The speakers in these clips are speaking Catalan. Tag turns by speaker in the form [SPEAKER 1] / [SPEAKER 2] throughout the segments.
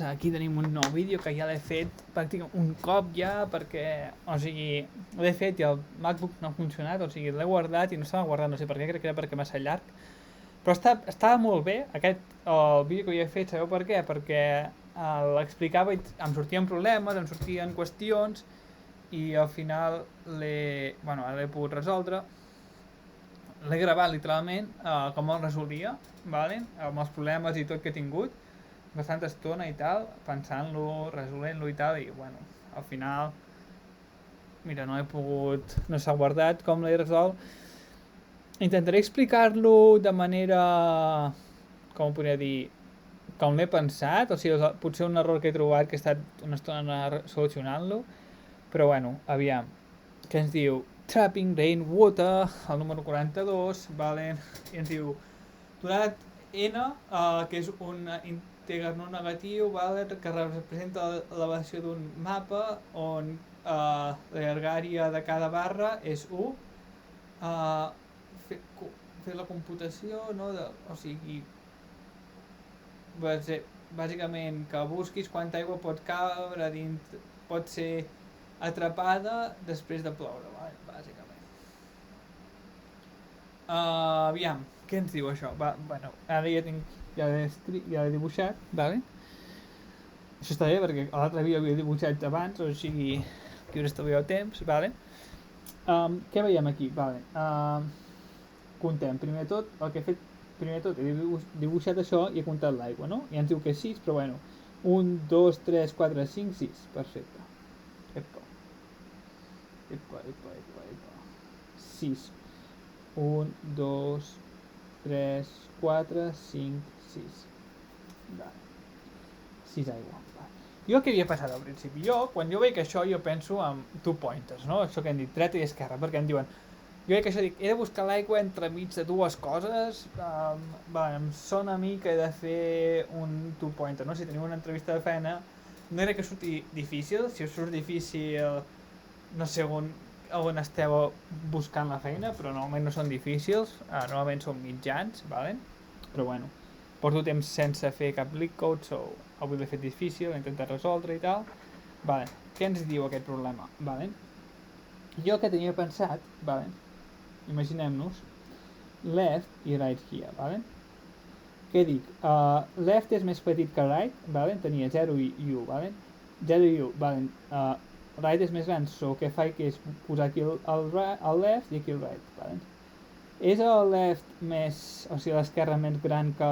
[SPEAKER 1] Aquí tenim un nou vídeo que ja l'he fet pràcticament un cop ja perquè, o sigui, l'he fet i el MacBook no ha funcionat, o sigui, l'he guardat i no s'ha guardat, no sé per què, crec que era perquè massa llarg. Però estava molt bé, el vídeo que havia fet, sabeu per què? Perquè l'explicava i em sortien problemes, em sortien qüestions i al final ara l'he pogut resoldre. L'he gravat literalment com el resolia, vale? Amb els problemes i tot que he tingut, bastanta estona i tal, pensant-lo, resolent-lo i tal, i bueno, al final, mira, no s'ha guardat com l'he resolt. Intentaré explicar-lo de manera, com ho podria dir, com l'he pensat, o sigui, potser un error que he trobat que he estat una estona solucionant-lo, però bueno, aviam, què ens diu? Trapping Rainwater, el número 42, vale? I ens diu, donat n, que és un ínteger no negatiu, vale? Que representa l'elevació d'un mapa on la llargària de cada barra és 1, fer la computació, no? O sigui, bàsicament que busquis quanta aigua pot cabre dins, pot ser atrapada després de ploure, vale? Bàsicament. Aviam, què ens diu això? Bueno, ara ja l'he dibuixat, vale? Això està bé perquè l'altre vídeo havia dibuixat abans, o sigui, que us estalvieu temps, vale? Què veiem aquí? Vale. Contem, primer de tot, el que he fet, primer de tot he dibuixat això i he comptat l'aigua, no? I ens diu que és 6, però bueno, 1, 2, 3, 4, 5, 6, perfecte. Epa. 6. 1, 2, 3, 4, 5, 6. Vale. 6 aigua. Jo què havia passat al principi? Quan jo veig això, jo penso en 2 pointers, no? Això que hem dit, dreta i esquerra, perquè em diuen, jo veig això, dic, he de buscar l'aigua entre mig de dues coses, em sona a mi que he de fer un 2 pointer, no? Si teniu una entrevista de feina, no crec que surti difícil, si us surt difícil, no sé on esteu buscant la feina, però normalment no són difícils, normalment són mitjans, vale? Però bueno, porto temps sense fer cap leak code, so avui l'he fet difícil, he intentat resoldre i tal. Vale. Què ens diu aquest problema? Vale. Jo que tenia pensat, vale, imaginem-nos, left i right here, vale? Què dic? Left és més petit que right, vale? Tenia 0 i 1, vale? 0 i 1, vale? Right és més gran, so què faig que és posar aquí el left i aquí el right, vale? És el left més, o sigui l'esquerra més gran que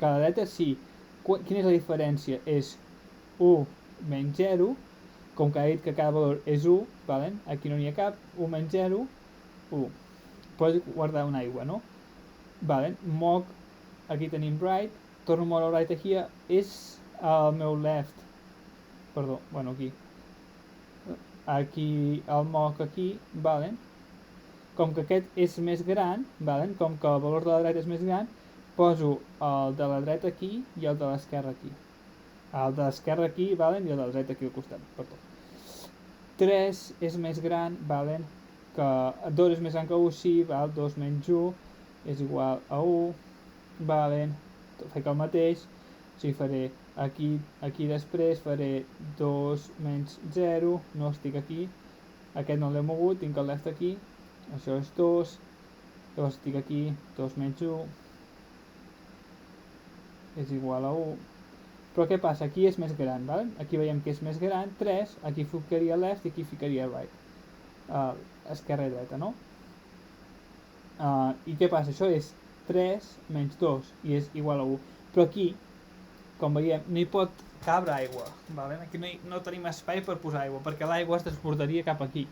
[SPEAKER 1] la dreta? Sí. Quina és la diferència? És 1 menys 0, com que ha dit que cada valor és 1, vale? Aquí no n'hi ha cap, 1 menys 0, 1. Pots guardar una aigua, no? Vale? Moc, aquí tenim right, torno a moure el right aquí, és el meu left, perdó, bueno aquí, el moc aquí, vale? Com que aquest és més gran, vale? Com que el valor de la dreta és més gran, poso el de la dreta aquí i el de l'esquerra aquí. El de l'esquerra aquí, valen, i el de la dreta aquí al costat, perdó. 3 és més gran, valen, que 2 és més gran que 1, sí, val, 2 menys 1 és igual a 1, valen, faig el mateix, o sigui, faré aquí després, faré 2 menys 0, no estic aquí, aquest no l'he mogut, tinc el left aquí, això és 2, llavors estic aquí, 2 menys 1, és igual a 1, però què passa? Aquí és més gran, ¿vale? Aquí veiem que és més gran, 3, aquí ficaria left i aquí ficaria right, esquerra i dreta, no? I què passa? Això és 3 menys 2 i és igual a 1, però aquí, com veiem, no hi pot cabre aigua, ¿vale? Aquí no tenim espai per posar aigua, perquè l'aigua es desbordaria cap aquí,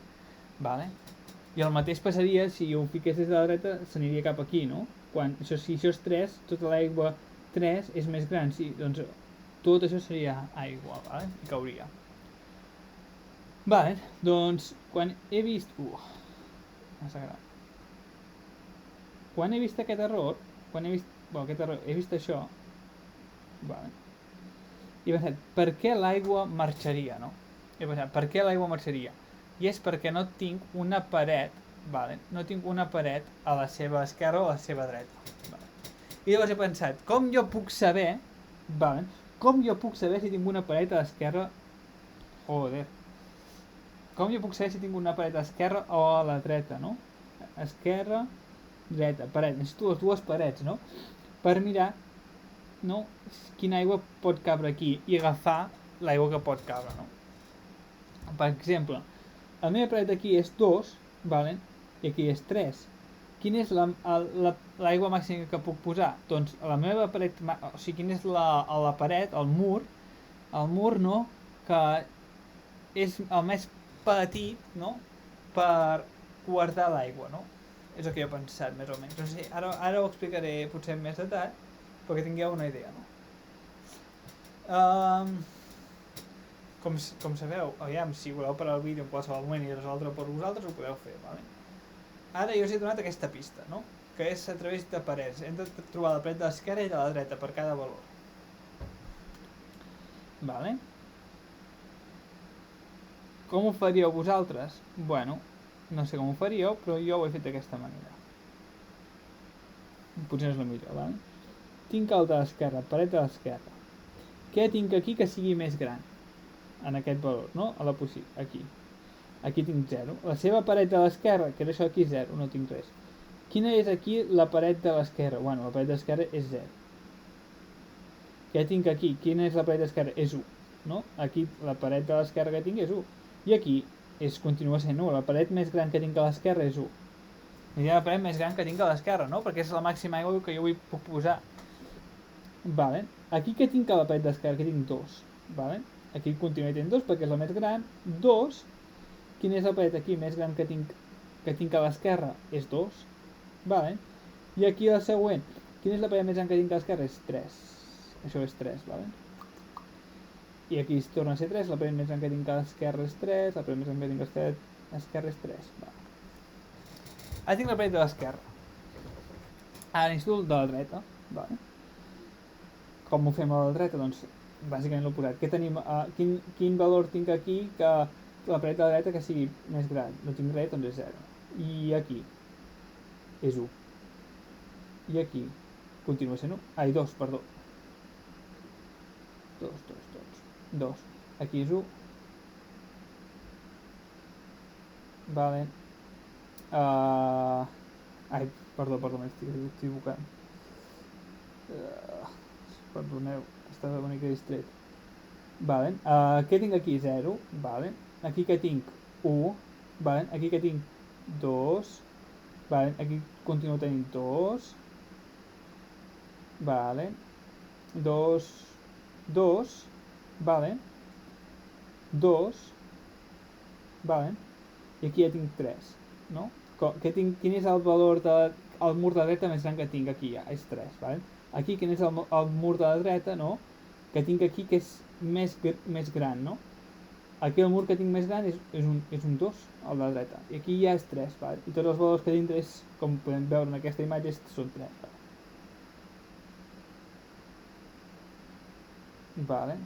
[SPEAKER 1] ¿vale? I el mateix passaria si ho fiqués des de la dreta, s'aniria cap aquí, no? Si això és 3, tota l'aigua 3 és més gran, sí, doncs tot això seria aigua, vale? I cauria. Vale, doncs quan he vist... massa gran. Quan he vist aquest error, he vist això, vale, i he pensat, per què l'aigua marxaria, no? He pensat, per què l'aigua marxaria? I és perquè no tinc una paret, vale? No tinc una paret a la seva esquerra o a la seva dreta. Vale? I llavors he pensat, com jo puc saber, vale, com jo puc saber si tinc una paret a l'esquerra? Joder. Com jo puc saber si tinc una paret a l'esquerra o a la dreta, no? Esquerra, dreta, paret. Necessito les dues parets, no? Per mirar, no? Quina aigua pot cabre aquí i agafar l'aigua que pot cabre, no? Per exemple, la meva paret aquí és 2, vale? I aquí és 3. Quina és l'aigua màxima que puc posar? Doncs la meva paret, o sigui, quina és la paret, el mur, no? Que és el més petit, no? Per guardar l'aigua, no? És el que jo he pensat, més o menys. No sé, ara ho explicaré potser en més detall, perquè tingueu una idea, no? Com sabeu, aviam, si voleu parar el vídeo en qualsevol moment i resoldre per vosaltres, ho podeu fer, vale? Ara jo us he donat aquesta pista, no? Que és a través de parets. Hem de trobar la paret de l'esquerra i de la dreta per cada valor. Vale? Com ho faríeu vosaltres? Bueno, no sé com ho faríeu, però jo ho he fet d'aquesta manera. Potser no és la millor, vale? Tinc el de l'esquerra, paret de l'esquerra. Què tinc aquí que sigui més gran? En aquest valor, no? A la possible, aquí. Aquí tinc 0. La seva paret de l'esquerra, que era això aquí, 0, no tinc res. Quina és aquí la paret de l'esquerra? Bueno, la paret de l'esquerra és 0. Què tinc aquí? Quina és la paret d'esquerra? És 1, no? Aquí la paret de l'esquerra que tinc és 1. I aquí continua sent 1. La paret més gran que tinc a l'esquerra és 1. I la paret més gran que tinc a l'esquerra, no? Perquè és la màxima aigua que jo puc posar. Vale. Aquí què tinc a la paret d'esquerra? Que tinc 2. Vale. Aquí continua tenint 2 perquè és la més gran. 2. Quina és la paret aquí més gran que tinc a l'esquerra? És 2. Vale. I aquí la següent. Quina és la paret més gran que tinc a l'esquerra? És 3. Això és 3, vale? I aquí es torna a ser 3. La paret més gran que tinc a l'esquerra és 3. La paret més gran que tinc a l'esquerra és 3. Vale. Ara tinc la paret de l'esquerra. Ara necessito el de la dreta. Vale. Com ho fem a la dreta? Doncs bàsicament l'ho he posat. Què tenim? Quin valor tinc aquí que la paret de la dreta que sigui més gran? No tinc res, doncs és 0. I aquí és 1. I aquí continua sent 1. Ai, 2, perdó. 2. Aquí és 1. Vale. Ai, perdó, m'estic equivocant. Perdoneu, estava una mica distret. Vale. Què tinc aquí? 0. Vale. Aquí que tinc 1. Vale. Aquí que tinc 2. Vale. Aquí continuo tenint 2. Vale. 2. Vale. 2. Vale. I aquí ja tinc 3. No? Quin és el valor del mur de la dreta més gran que tinc aquí? Ja, és 3. Vale? Aquí quin és el mur de la dreta, no? Que tinc aquí que és més gran, no? Aquí el mur que tinc més gran és un 2, el de la dreta. I aquí ja és 3, vale? I tots els valors que dintre, com podem veure en aquesta imatge, són 3. Vale.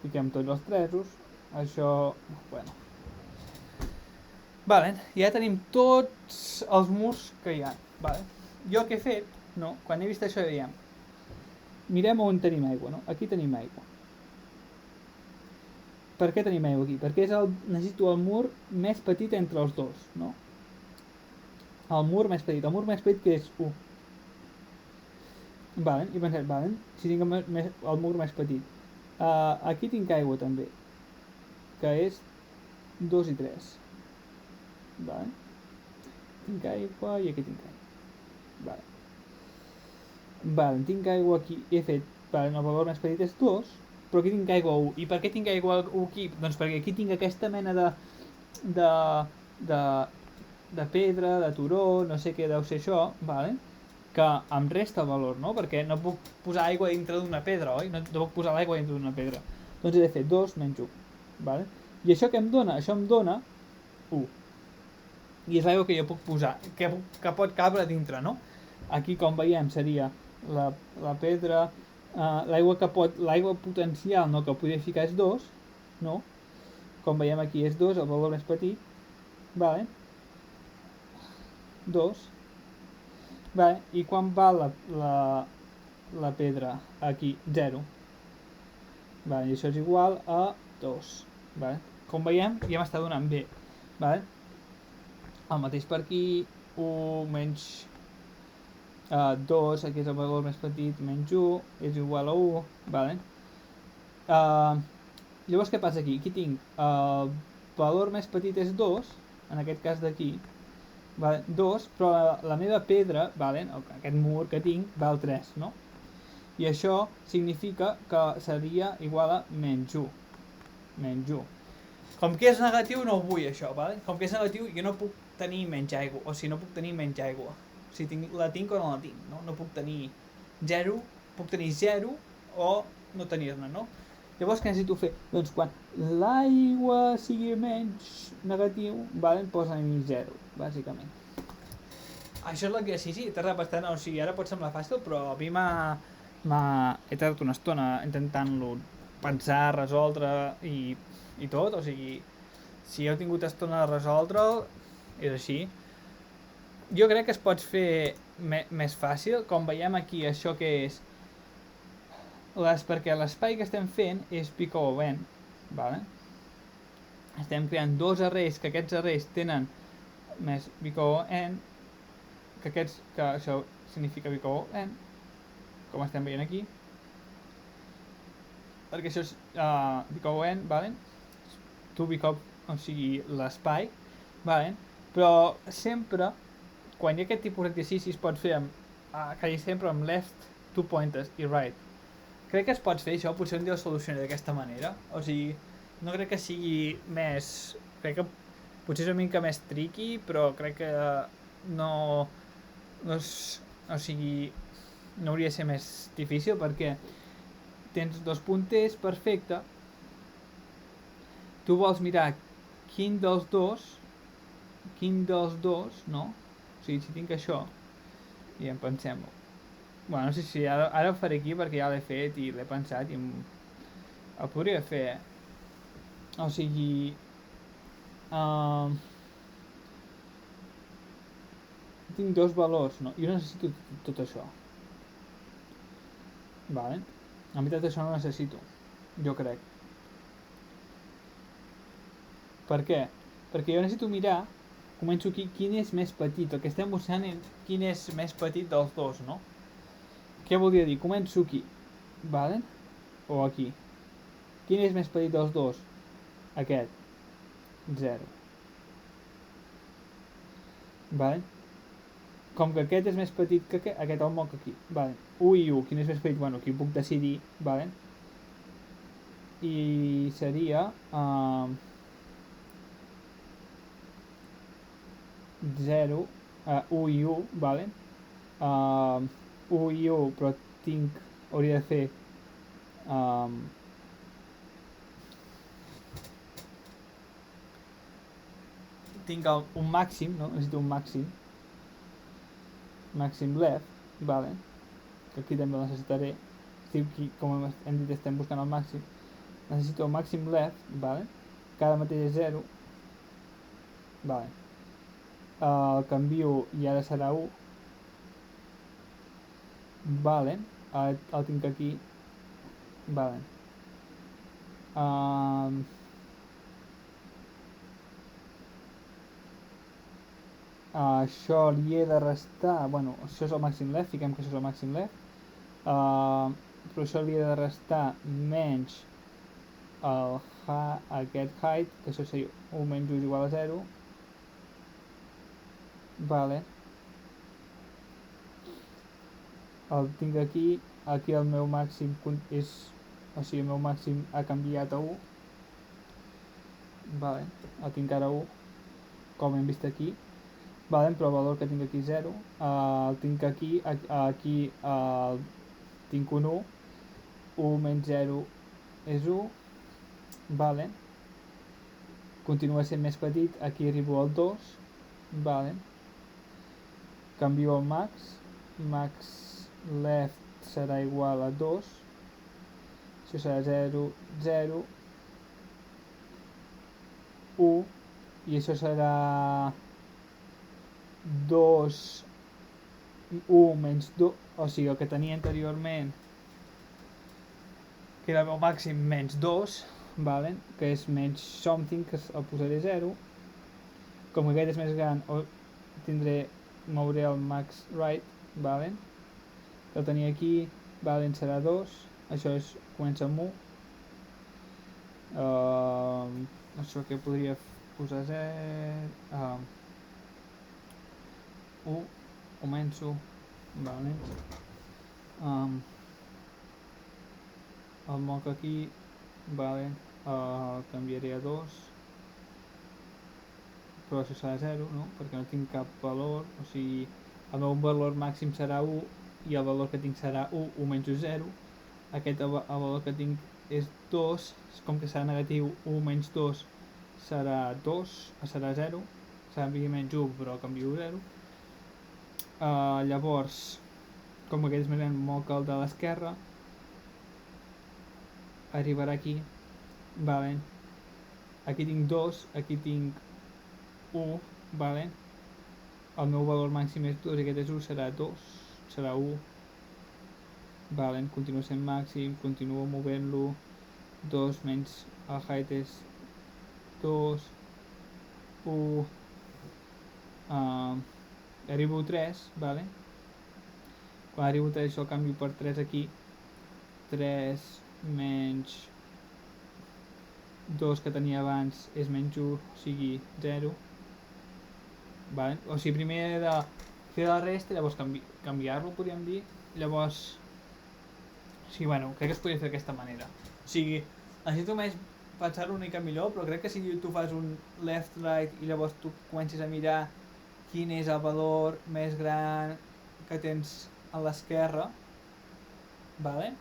[SPEAKER 1] Fiquem tots els 3. Això, bueno. Vale, ja tenim tots els murs que hi ha. Vale. Jo el que he fet, no, quan he vist això dèiem, mirem on tenim aigua, no? Aquí tenim aigua. Per què tenim aigua aquí? Perquè necessito el mur més petit entre els dos, no? El mur més petit que és 1. Vale, i pensem, vale, si tinc el mur més petit. Aquí tinc aigua també, que és 2 i 3. Vale. Tinc aigua i aquí tinc aigua. Vale, tinc aigua aquí. He fet, vale, el valor més petit és 2, però aquí tinc aigua 1. I per què tinc aigua 1 aquí? Doncs perquè aquí tinc aquesta mena de pedra, de turó, no sé què deu ser això, vale? Que em resta el valor, no? Perquè no puc posar aigua dintre d'una pedra, oi? No puc posar l'aigua dintre d'una pedra. Doncs he de fer 2 menys 1, vale? I això què em dona? Això em dona 1. I és l'aigua que jo puc posar, que pot cabre dintre, no? Aquí, com veiem, seria la pedra, l'aigua potencial, no, que podria ficar és 2, no? Com veiem aquí és 2, el valor més petit, vale? 2. Vale? I quan val la pedra? Aquí, 0. Vale? I això és igual a 2. Vale? Com veiem, ja m'està donant bé. Vale? El mateix per aquí, 1 menys 2, aquí és el valor més petit, menys 1, és igual a 1. Vale? Llavors què passa aquí? Aquí tinc el valor més petit és 2, en aquest cas d'aquí, vale? 2, però la meva pedra, vale? Aquest mur que tinc, val 3, no? I això significa que seria igual a menys 1. Menys 1. Com que és negatiu no ho vull això, vale? Com que és negatiu jo no puc tenir menys aigua, o sigui, no puc tenir menys aigua. O sigui, la tinc o no la tinc, no? No puc tenir 0, puc tenir 0 o no tenir-ne, no? Llavors què necessito fer? Doncs quan l'aigua sigui menys negatiu, vale? Posa-hi 0, bàsicament. Això és l'exercici, t'ha bastant, o sigui, ara pot semblar fàcil, però a mi he tardat una estona intentant-lo pensar, resoldre i tot, o sigui, si heu tingut estona de resoldre'l, és així. Jo crec que es pot fer més fàcil, com veiem aquí, això que és perquè l'espai que estem fent és Big O N, vale? Estem creant dos arrays, que aquests arrays tenen més Big O N, que això significa Big O N, com estem veient aquí, perquè això és Big O N, vale? To Big O, o sigui, l'espai, vale? Però sempre, quan hi ha aquest tipus d'exercici es pot fer quasi sempre amb left, 2 pointers i right. Crec que es pot fer això, potser un dia ho solucionaré d'aquesta manera, o sigui, no crec que sigui més, crec que potser és una mica més tricky, però crec que no és, o sigui, no hauria de ser més difícil perquè tens dos punters, perfecte, tu vols mirar quin dels dos, no? O sigui, si tinc això, i en pensem-ho. Bueno, no sé si ara ho faré aquí perquè ja l'he fet i l'he pensat i el podria fer. O sigui... tinc dos valors, no? Jo necessito tot això. Vale? A mi tot això no necessito, jo crec. Per què? Perquè jo necessito mirar, començo aquí, quin és més petit. El que estem buscant és quin és més petit dels dos, no? Què voldria dir? Començo aquí, vale? O aquí. Quin és més petit dels dos? Aquest. 0. Vale? Com que aquest és més petit que aquest el moc aquí. Vale. 1 i 1. Quin és més petit? Bueno, aquí puc decidir, vale? I seria... 0, 1 i 1, vale? 1 i 1, però hauria de fer tinc un màxim, no? Necessito un màxim left, vale? Que aquí també el necessitaré. Aquí, com hem dit, estem buscant el màxim. Necessito el màxim left, vale? Que ara mateix és 0, vale? El canvio i ara serà 1, vale? El tinc aquí, vale? Això li he de restar, bueno, això és el màxim left, fiquem que això és el màxim left, però això li he de restar menys aquest height, que això seria 1 menys 1 és igual a 0, vale? El tinc aquí el meu màxim és, o sigui, el meu màxim ha canviat a 1, vale? El tinc ara 1, com hem vist aquí, vale? Però el valor que tinc aquí és 0, el tinc aquí tinc un 1, 1 menys 0 és 1, vale? Continua sent més petit, aquí arribo al 2, vale? Canvio el max left serà igual a 2, això serà 0, 0, 1, i això serà 2 1 menys 2, o sigui, el que tenia anteriorment, que era el màxim menys 2, vale? Que és menys something, que el posaré 0. Com que aquest és més gran, mouré el max right, vale? Que el tenia aquí, vale, serà 2, això comença amb 1. Això que podria posar 0, 1, començo, vale? El moc aquí, vale, canviaré a 2, però això serà 0, no? Perquè no tinc cap valor, o sigui, el meu valor màxim serà 1 i el valor que tinc serà 1, 1 menys 0. Aquest, el valor que tinc és 2, com que serà negatiu, 1 menys 2 serà 2, serà 0, serà menys 1, però canvio 0. Llavors, com que aquest és més gran, moc el de l'esquerra, arribarà aquí, vale? Aquí tinc 2, aquí tinc 1, vale? El meu valor màxim és 2 i aquest és 1, serà 2, serà 1, vale? Continua sent màxim, continuo movent-lo, 2 menys el height és 2, 1, arribo a 3, vale? Quan arribo a 3 això el canvio per 3 aquí, 3 menys 2 que tenia abans és menys 1, o sigui 0, vale? O sigui, primer he de fer la resta, llavors canviar-lo, podríem dir, llavors, o sigui, bueno, crec que es podria fer d'aquesta manera, o sigui, necessito més pensar-ho una mica millor, però crec que si tu fas un left, right i llavors tu comences a mirar quin és el valor més gran que tens a l'esquerra, vale?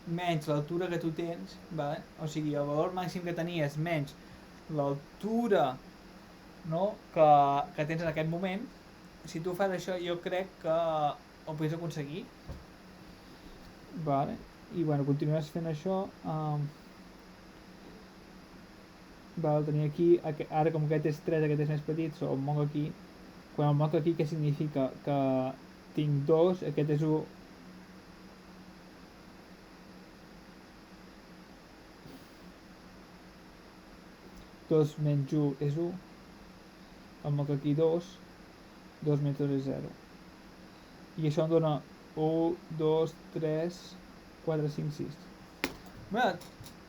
[SPEAKER 1] Menys l'altura que tu tens, vale? O sigui, el valor màxim que tenies menys l'altura, no? que tens en aquest moment, si tu fas això jo crec que ho podries aconseguir, vale? I bueno, continues fent això, vale, el tenia aquí, ara com aquest és 3, aquest és més petit, el moc aquí, quan el moc aquí què significa? Que tinc 2, aquest és 1, dos menys 1 és 1, el moc aquí 2, 2 menys 2 és 0. I això em dona 1, 2, 3, 4, 5, 6. Bé,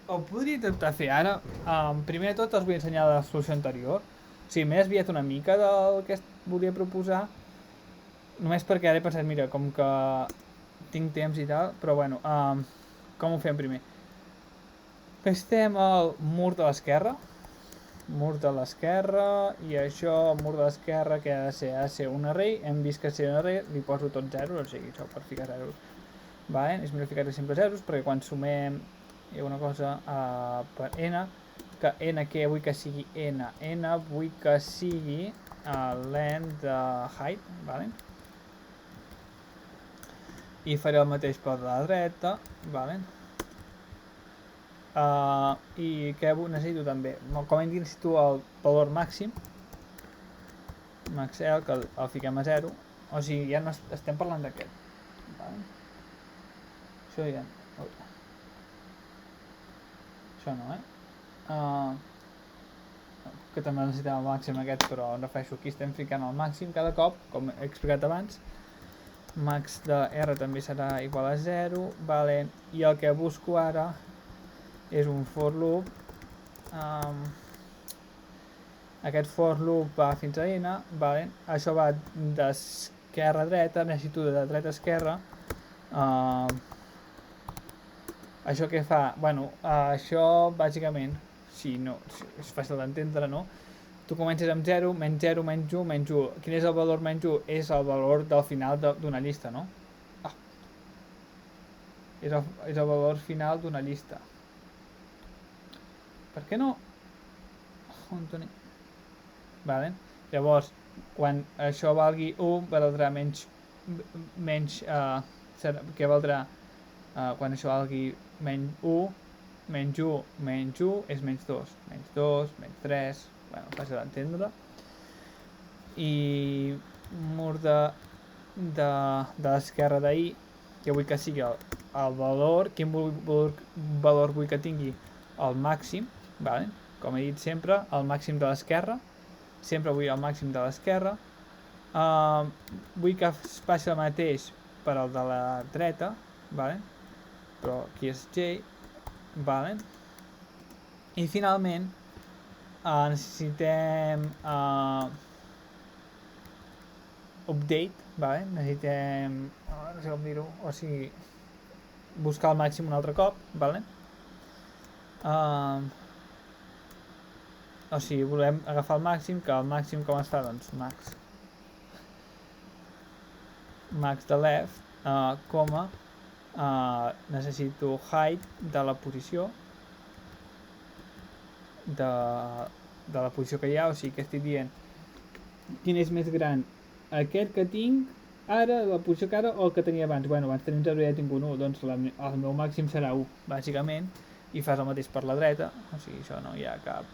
[SPEAKER 1] ho podria intentar fer ara. Primer de tot els vull ensenyar la solució anterior. O sigui, m'he desviat una mica del que volia proposar, només perquè ara he pensat, mira, com que tinc temps i tal, però bueno, com ho fem primer? Estem al mur de l'esquerra, i això, el mur de l'esquerra, que ha de ser un array, hem vist que ser un array, li poso tot zeros, o sigui, això per ficar zeros. Vale? És millor ficar-li sempre zeros, perquè quan sumem una cosa per n, que n que vull que sigui n vull que sigui length de height, vale? I faré el mateix per la dreta, vale? I què necessito també? Com hem dit, necessito el valor màxim, max L, que el fiquem a 0, o sigui, ja no estem parlant d'aquest, vale? Això ja... Això no, que també necessitem el màxim aquest, però em refereixo, aquí estem ficant el màxim cada cop, com he explicat abans. Max de R també serà igual a 0, vale? I el que busco ara és un for loop. Aquest for loop va fins a n, vale? Això va d'esquerra a dreta, necessito de dreta a esquerra. Això què fa? Bueno, això bàsicament, si és fàcil d'entendre, no? Tu comences amb 0, menys 0, menys 1, menys 1. Quin és el valor menys 1? És el valor del final d'una llista, no? És el valor final d'una llista. Per què no? Vale. Llavors, quan això valgui 1, valdrà menys què valdrà quan això valgui menys 1, menys 1, menys 1 és menys 2, menys 2, menys 3, bueno, fàcil d'entendre. I mur de l'esquerra d'ahir, que vull que sigui el valor, quin valor vull que tingui el màxim, vale? Com he dit sempre, el màxim de l'esquerra, sempre vull el màxim de l'esquerra. Vull que es passi el mateix per al de la dreta, vale? Però aquí és J, vale? I finalment necessitem update, vale? Necessitem, no sé com dir-ho, o sigui, buscar el màxim un altre cop, vale? O sigui, volem agafar el màxim, que el màxim com es fa? Doncs max de left, coma, necessito height de la posició, de la posició que hi ha, o sigui que estic dient quin és més gran, aquest que tinc ara, la posició que ara o el que tenia abans. Bueno, abans tenia un 0 i ja tinc un 1, doncs el meu màxim serà 1, bàsicament, i fas el mateix per la dreta, o sigui, això no hi ha cap...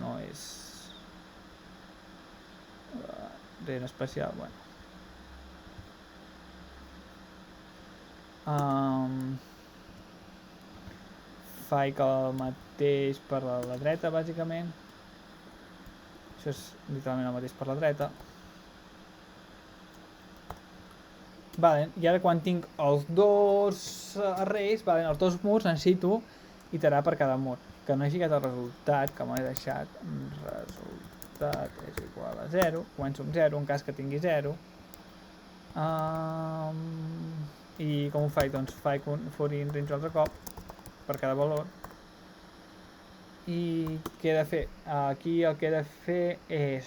[SPEAKER 1] no és... res especial, bueno. Faig el mateix per la dreta, bàsicament. Això és literalment el mateix per la dreta. Vale, i ara quan tinc els dos arrays, vale, els dos murs, necessito iterar per cada mur. Que no he ficat el resultat, que m'ho he deixat. Resultat és igual a 0. Començo amb 0, en cas que tingui 0. I com ho faig? Doncs faig un for i un range altre cop per cada valor. I què he de fer? Aquí el que he de fer és...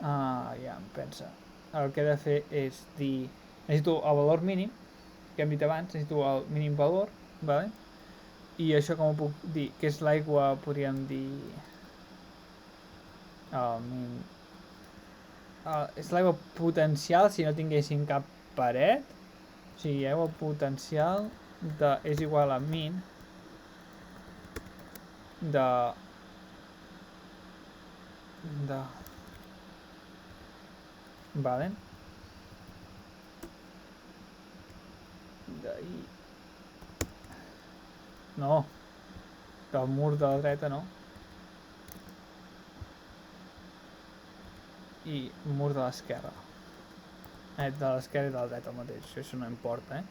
[SPEAKER 1] ja em pensa. El que he de fer és dir... Necessito el valor mínim, que hem dit abans, necessito el mínim valor, vale? I això com ho puc dir? Que és l'aigua, podríem dir... és l'aigua potencial si no tinguéssim cap paret. O sigui, aigua potencial és igual a min vale? No, del mur de la dreta no. I mur de l'esquerra. De l'esquerra i de la dreta el mateix, això no importa,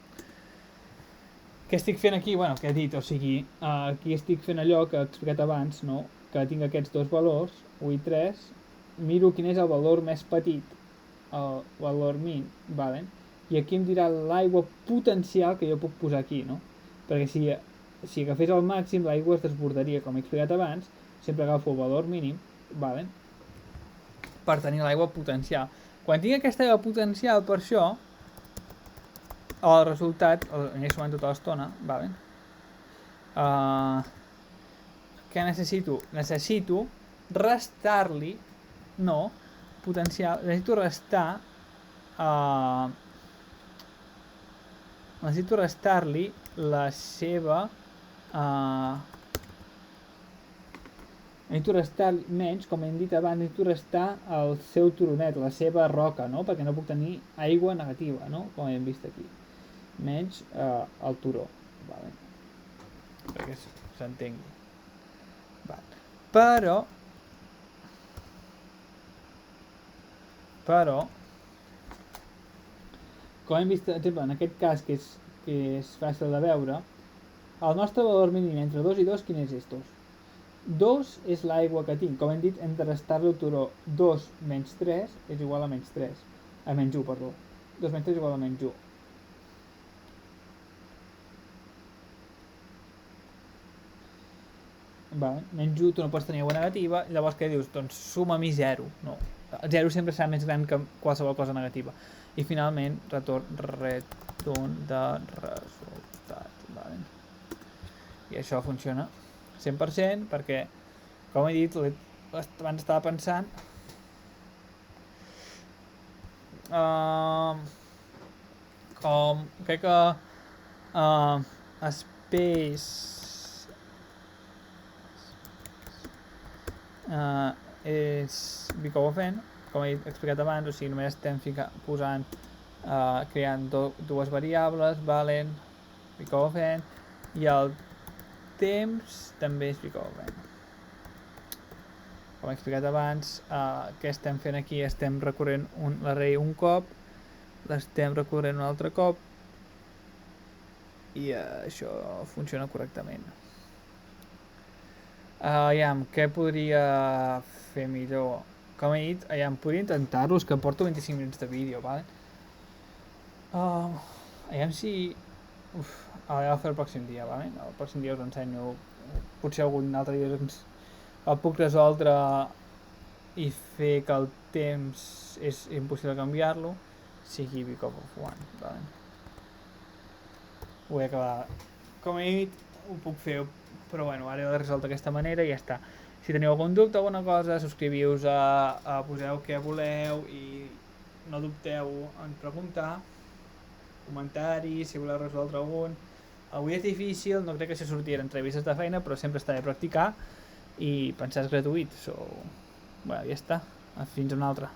[SPEAKER 1] Què estic fent aquí? Bueno, què he dit, o sigui, aquí estic fent allò que he explicat abans, no? Que tinc aquests dos valors, 1 i 3, miro quin és el valor més petit, el valor min, vale? I aquí em dirà l'aigua potencial que jo puc posar aquí, no? Perquè si agafés el màxim, l'aigua es desbordaria, com he explicat abans, sempre agafo el valor mínim, vale? Per tenir l'aigua potencial. Quan tinc aquesta aigua potencial, per això, el resultat, aniré sumant tota l'estona, vale? Què necessito? Necessito restar-li, no, potencial, necessito restar-li la seva... necessito restar menys, com hem dit abans, necessito restar el seu turonet, la seva roca, no? Perquè no puc tenir aigua negativa, no? Com hem vist aquí. Menys el turó, vale? Perquè s'entengui. Vale. Però, com hem vist, per exemple, en aquest cas que és fàcil de veure, el nostre valor mínim entre 2 i 2, quin és estos? 2 és l'aigua que tinc, com hem dit, hem de restar-li el turó. 2 menys 3 és igual a menys 3. A menys 1, perdó. 2 menys 3 és igual a menys 1. Vale. Menys 1, tu no pots tenir aigua negativa, llavors què dius? Doncs suma-mi 0. No. El 0 sempre serà més gran que qualsevol cosa negativa. I finalment, retorn de resultat. Vale. I això funciona 100% perquè, com he dit, abans estava pensant com crec que space és Bicobofen, com he explicat abans, o sigui, només estem creant dues variables, valen, Bicobofen, i el temps també és Bicobofen. Com he explicat abans, què estem fent aquí? Estem recorrent l'array un cop, l'estem recorrent un altre cop, i això funciona correctament. Què podria fer millor? Com he dit, podria intentar-los, que porto 25 minuts de vídeo, vale? Si... Ara ho fer el pròxim dia, vale? El pròxim dia us ensenyo, potser algun altre dia el puc resoldre i fer que el temps és impossible canviar-lo, sigui Bicop of 1, vale? Ho he acabat. Com he dit, ho puc fer, però bueno, ara he resolt d'aquesta manera i ja està. Si teniu algun dubte o alguna cosa, subscriviu-vos, poseu què voleu i no dubteu en preguntar, comentaris, si voleu resoldre algun. Avui és difícil, no crec que això sortirà en entrevistes de feina, però sempre està bé practicar i pensar és gratuït, bueno, ja està. Fins una altra.